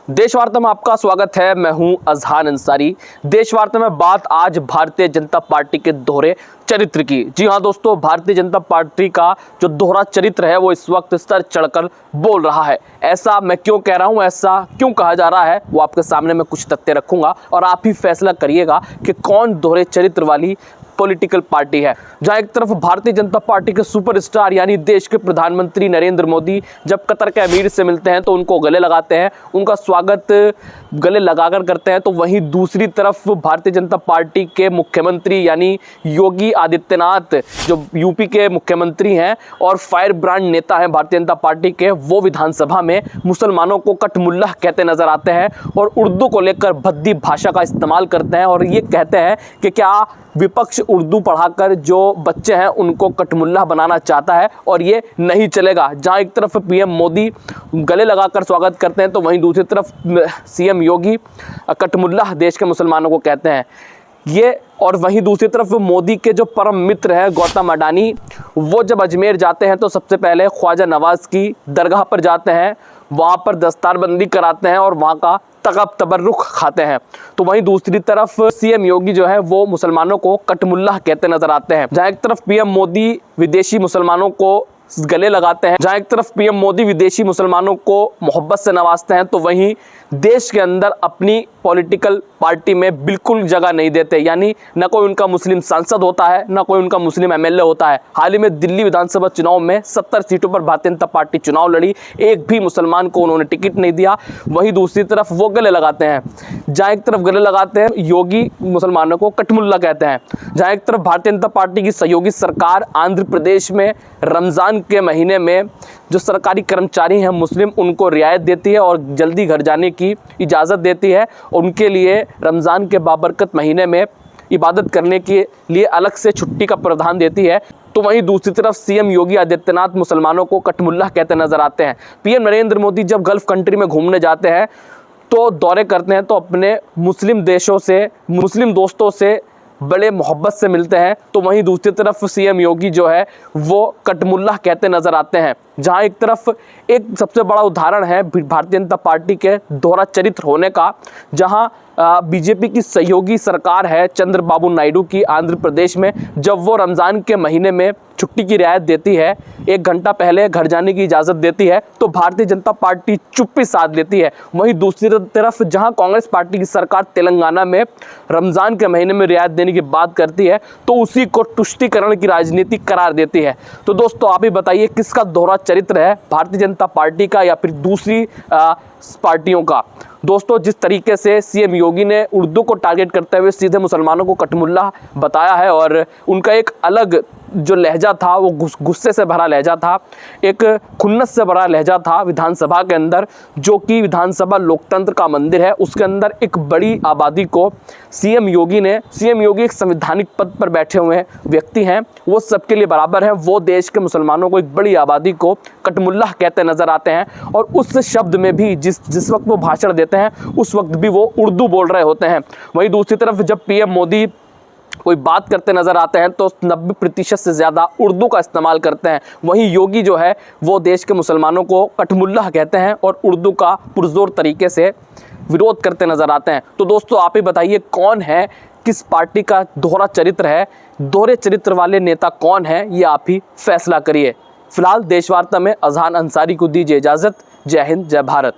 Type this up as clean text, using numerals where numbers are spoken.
देश वार्ता में आपका स्वागत है। मैं हूं अजहान अंसारी। देश वार्ता में बात आज भारतीय जनता पार्टी के दोहरे चरित्र की। जी हां दोस्तों, भारतीय जनता पार्टी का जो दोहरा चरित्र है वो इस वक्त सर चढ़कर बोल रहा है। ऐसा मैं क्यों कह रहा हूं, ऐसा क्यों कहा जा रहा है, वो आपके सामने मैं कुछ तथ्य रखूंगा और आप ही फैसला करिएगा कि कौन दोहरे चरित्र वाली पॉलिटिकल पार्टी है। जहां एक तरफ भारतीय जनता पार्टी के सुपरस्टार यानी देश के प्रधानमंत्री नरेंद्र मोदी जब कतर के अमीर से मिलते हैं तो उनको गले लगाते हैं, उनका स्वागत गले लगाकर करते हैं, तो वहीं दूसरी तरफ भारतीय जनता पार्टी के मुख्यमंत्री यानी योगी आदित्यनाथ जो यूपी के मुख्यमंत्री हैं और फायर ब्रांड नेता हैं भारतीय जनता पार्टी के, वो विधानसभा में मुसलमानों को कटमुल्लाह कहते नजर आते हैं और उर्दू को लेकर भद्दी भाषा का इस्तेमाल करते हैं और ये कहते हैं कि क्या विपक्ष उर्दू पढ़ाकर जो बच्चे हैं उनको कटमुल्लाह बनाना चाहता है और ये नहीं चलेगा। जहां एक तरफ पीएम मोदी गले लगाकर स्वागत करते हैं तो वहीं दूसरी तरफ सीएम योगी कटमुल्लाह देश के मुसलमानों को कहते हैं ये। और वहीं दूसरी तरफ मोदी के जो परम मित्र हैं गौतम अडानी, वो जब अजमेर जाते हैं तो सबसे पहले ख्वाजा नवाज की दरगाह पर जाते हैं, वहाँ पर दस्तारबंदी कराते हैं और वहाँ का तकब तबर्रुख खाते हैं। तो वहीं दूसरी तरफ सीएम योगी जो है वो मुसलमानों को कटमुल्लाह कहते नजर आते हैं। जहाँ एक तरफ पीएम मोदी विदेशी मुसलमानों को गले लगाते हैं, जहाँ एक तरफ पीएम मोदी विदेशी मुसलमानों को मोहब्बत से नवाजते हैं, तो वहीं देश के अंदर अपनी पॉलिटिकल पार्टी में बिल्कुल जगह नहीं देते। यानी न कोई उनका मुस्लिम सांसद होता है, न कोई उनका मुस्लिम एमएलए होता है। हाल ही में दिल्ली विधानसभा चुनाव में 70 सीटों पर भारतीय जनता पार्टी चुनाव लड़ी, एक भी मुसलमान को उन्होंने टिकट नहीं दिया। वहीं दूसरी तरफ वो गले लगाते हैं, जहाँ एक तरफ गले लगाते हैं योगी मुसलमानों को कटमुल्ला कहते हैं, जहाँ एक तरफ भारतीय जनता पार्टी की सहयोगी सरकार आंध्र प्रदेश में रमज़ान के महीने में जो सरकारी कर्मचारी हैं मुस्लिम, उनको रियायत देती है और जल्दी घर जाने की इजाज़त देती है। उनके लिए रमज़ान के बाबरकत महीने में इबादत करने के लिए अलग से छुट्टी का प्रावधान देती है। तो वहीं दूसरी तरफ सीएम योगी आदित्यनाथ मुसलमानों को कटमुल्लाह कहते नजर आते हैं। पीएम नरेंद्र मोदी जब गल्फ़ कंट्री में घूमने जाते हैं तो दौरे करते हैं तो अपने मुस्लिम देशों से, मुस्लिम दोस्तों से बड़े मोहब्बत से मिलते हैं, तो वहीं दूसरी तरफ सीएम योगी जो है वो कटमुल्लाह कहते नजर आते हैं। जहां एक तरफ एक सबसे बड़ा उदाहरण है भारतीय जनता पार्टी के दोहरा चरित्र होने का, जहां बीजेपी की सहयोगी सरकार है चंद्रबाबू नायडू की आंध्र प्रदेश में, जब वो रमज़ान के महीने में छुट्टी की रियायत देती है, 1 घंटा पहले घर जाने की इजाज़त देती है, तो भारतीय जनता पार्टी चुप्पी साध लेती है। वहीं दूसरी तरफ जहां कांग्रेस पार्टी की सरकार तेलंगाना में रमज़ान के महीने में रियायत देने की बात करती है तो उसी को तुष्टीकरण की राजनीति करार देती है। तो दोस्तों आप ही बताइए किसका दोहरा चरित्र है, भारतीय जनता पार्टी का या फिर दूसरी पार्टियों का। दोस्तों जिस तरीके से सीएम योगी ने उर्दू को टारगेट करते हुए सीधे मुसलमानों को कटमुल्लाह बताया है और उनका एक अलग जो लहजा था वो गुस्से से भरा लहजा था, एक खुन्नस से भरा लहजा था विधानसभा के अंदर, जो कि विधानसभा लोकतंत्र का मंदिर है, उसके अंदर एक बड़ी आबादी को सीएम योगी एक संवैधानिक पद पर बैठे हुए व्यक्ति हैं, वो सबके लिए बराबर हैं, वो देश के मुसलमानों को, एक बड़ी आबादी को कटमुल्लाह कहते नजर आते हैं। और उस शब्द में भी जिस वक्त वो भाषण देते हैं उस वक्त भी वो उर्दू बोल रहे होते हैं। वहीं दूसरी तरफ जब पीएम मोदी कोई बात करते नजर आते हैं तो 90% से ज़्यादा उर्दू का इस्तेमाल करते हैं। वहीं योगी जो है वो देश के मुसलमानों को कटमुल्लाह कहते हैं और उर्दू का पुरजोर तरीके से विरोध करते नजर आते हैं। तो दोस्तों आप ही बताइए कौन है, किस पार्टी का दोहरा चरित्र है, दोहरे चरित्र वाले नेता कौन है, ये आप ही फैसला करिए। फिलहाल देश वार्ता में अजहान अंसारी को दीजिए इजाज़त। जय हिंद, जय भारत।